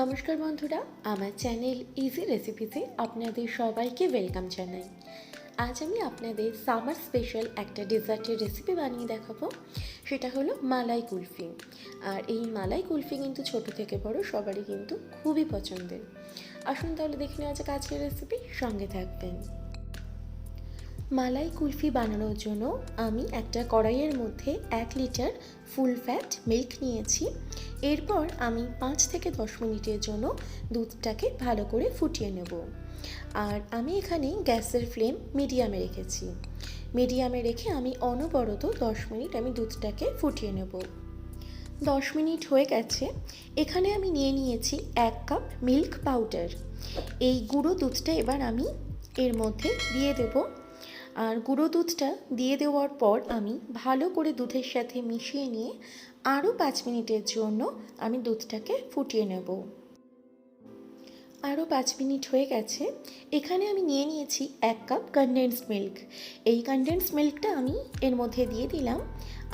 নমস্কার বন্ধুরা, আমার চ্যানেল ইজি রেসিপিতে আপনাদের সবাইকে ওয়েলকাম জানাই। আজ আমি আপনাদের সামার স্পেশাল একটা ডেজার্টের রেসিপি বানিয়ে দেখাবো। সেটা হলো মালাই কুলফি। আর এই মালাই কুলফি কিন্তু ছোট থেকে বড় সবারই কিন্তু খুবই পছন্দের। আসুন তাহলে দেখে নেওয়া যাক আজকের রেসিপি, সঙ্গে থাকবেন। মালাই কুলফি বানানোর জন্য আমি একটা কড়াইয়ের মধ্যে 1 লিটার ফুল ফ্যাট মিল্ক নিয়েছি। এরপর আমি 5 থেকে 10 মিনিটের জন্য দুধটাকে ভালো করে ফুটিয়ে নেব। আর আমি এখানে গ্যাসের ফ্লেম মিডিয়ামে রেখেছি। মিডিয়ামে রেখে আমি অনবরত 10 মিনিট আমি দুধটাকে ফুটিয়ে নেব। 10 মিনিট হয়ে গেছে। এখানে আমি নিয়ে নিয়েছি 1 কাপ মিল্ক পাউডার। এই গুঁড়ো দুধটা এবার আমি এর মধ্যে দিয়ে দেব। আর গুঁড়ো দুধটা দিয়ে দেওয়ার পর আমি ভালো করে দুধের সাথে মিশিয়ে নিয়ে আরও 5 মিনিটের জন্য আমি দুধটাকে ফুটিয়ে নেব। আরও 5 মিনিট হয়ে গেছে। এখানে আমি নিয়ে নিয়েছি 1 কাপ কনডেন্সড মিল্ক। এই কনডেন্সড মিল্কটা আমি এর মধ্যে দিয়ে দিলাম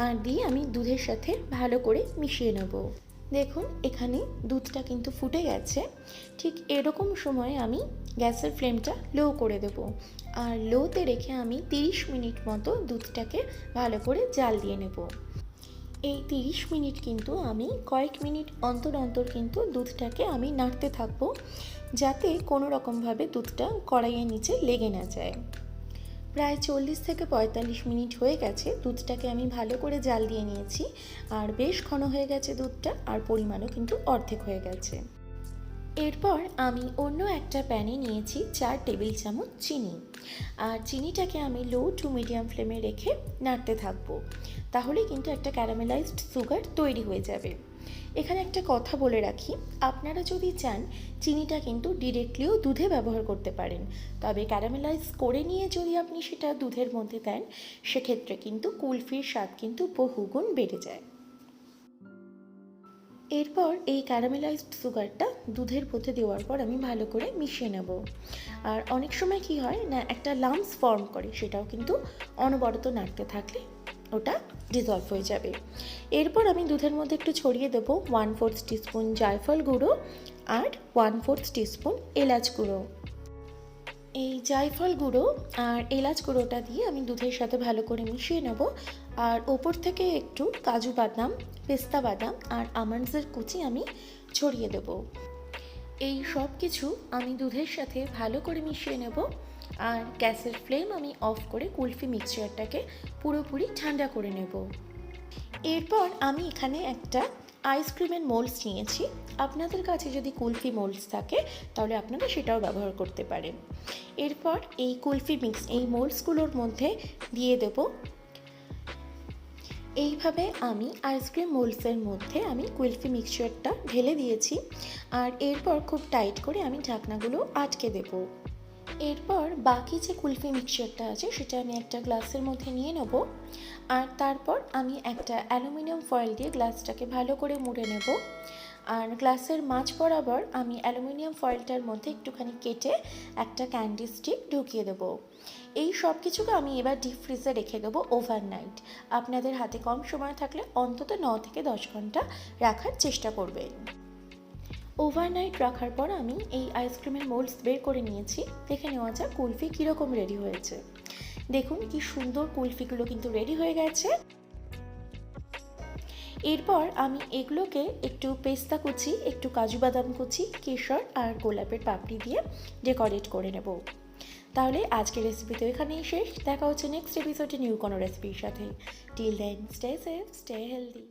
আর দিয়ে আমি দুধের সাথে ভালো করে মিশিয়ে নেব। দেখুন এখানে দুধটা কিন্তু ফুটে গেছে। ঠিক এরকম সময় আমি গ্যাসের ফ্লেমটা লো করে দেব। আর লোতে রেখে আমি 30 মিনিট মতো দুধটাকে ভালো করে জাল দিয়ে নেব। এই 30 মিনিট কিন্তু আমি কয়েক মিনিট অন্তর অন্তর কিন্তু দুধটাকে আমি নাড়তে থাকবো, যাতে কোনো রকমভাবে দুধটা কড়াইয়ের নিচে লেগে না যায়। প্রায় 40 থেকে 45 মিনিট হয়ে গেছে। দুধটাকে আমি ভালো করে জাল দিয়ে নিয়েছি আর বেশ ঘন হয়ে গেছে দুধটা, আর পরিমাণও কিন্তু অর্ধেক হয়ে গেছে। এরপর আমি অন্য একটা প্যানে নিয়েছি 4 টেবিল চামচ চিনি। আর চিনিটাকে আমি লো টু মিডিয়াম ফ্লেমে রেখে নাড়তে থাকবো। তাহলে কিন্তু একটা ক্যারামেলাইজড সুগার তৈরি হয়ে যাবে। এখানে একটা কথা বলে রাখি, আপনারা যদি চান চিনিটা কিন্তু ডিরেক্টলিও দুধে ব্যবহার করতে পারেন, তবে ক্যারামেলাইজ করে নিয়ে যদি আপনি সেটা দুধের মধ্যে দেন, সেক্ষেত্রে কিন্তু কুলফির স্বাদ কিন্তু বহুগুণ বেড়ে যায়। এরপর এই ক্যারামেলাইজড সুগারটা দুধের মধ্যে দেওয়ার পর আমি ভালো করে মিশিয়ে নেব। আর অনেক সময় কি হয় না, একটা লাম্পস ফর্ম করে, সেটাও কিন্তু অনবরত নাড়তে থাকলে ওটা ডিজলভ হয়ে যাবে। এরপর আমি দুধের মধ্যে একটু ছড়িয়ে দেবো 1/4 টিস্পুন জায়ফল গুঁড়ো আর 1/4 টিস্পুন এলাচ গুঁড়ো। এই জায়ফল গুঁড়ো আর এলাচ গুঁড়োটা দিয়ে আমি দুধের সাথে ভালো করে মিশিয়ে নেব। আর ওপর থেকে একটু কাজু বাদাম, পেস্তা বাদাম আর আমন্ডসের কুচি আমি ছড়িয়ে দেব। এই সব কিছু আমি দুধের সাথে ভালো করে মিশিয়ে নেব। আর গ্যাসের ফ্লেম আমি অফ করে কুলফি মিক্সচারটাকে পুরোপুরি ঠান্ডা করে নেব। এরপর আমি এখানে একটা আইসক্রিমের মোল্ডস নিয়েছি। আপনাদের কাছে যদি কুলফি মোল্ডস থাকে তাহলে আপনারা সেটাও ব্যবহার করতে পারেন। এরপর এই কুলফি মিক্স এই মোল্ডসগুলোর মধ্যে দিয়ে দেব। এইভাবে আমি আইসক্রিম মোল্ডসের মধ্যে আমি কুলফি মিক্সচারটা ঢেলে দিয়েছি। আর এরপর খুব টাইট করে আমি ঢাকনাগুলো আটকে দেব। এরপর বাকি যে কুলফি মিক্সচারটা আছে সেটা আমি একটা গ্লাসের মধ্যে নিয়ে নেব। আর তারপর আমি একটা অ্যালুমিনিয়াম ফয়েল দিয়ে গ্লাসটাকে ভালো করে মুড়ে নেব। আর গ্লাসের মাঝ বরাবর আমি অ্যালুমিনিয়াম ফয়েলটার মধ্যে একটুখানি কেটে একটা ক্যান্ডি স্টিক ঢুকিয়ে দেবো। এই সব কিছুকে আমি এবার ডিপ ফ্রিজে রেখে দেবো ওভারনাইট। আপনাদের হাতে কম সময় থাকলে অন্তত 9 থেকে 10 ঘন্টা রাখার চেষ্টা করবেন। ওভারনাইট রাখার পর আমি এই আইসক্রিমের মোল্ডস বের করে নিয়েছি। দেখে নেওয়া যাক কুলফি কীরকম রেডি হয়েছে। দেখুন কি সুন্দর কুলফিগুলো কিন্তু রেডি হয়ে গেছে। এরপর আমি এগুলোকে একটু পেস্তা কুচি, একটু কাজু বাদাম কুচি, কেশর আর গোলাপের পাপড়ি দিয়ে ডেকোরেট করে নেব। তাহলে আজকের রেসিপি তো এখানেই শেষ। দেখা হচ্ছে নেক্সট এপিসোডে নিউ কোনো রেসিপির সাথে। Till then stay safe, stay healthy.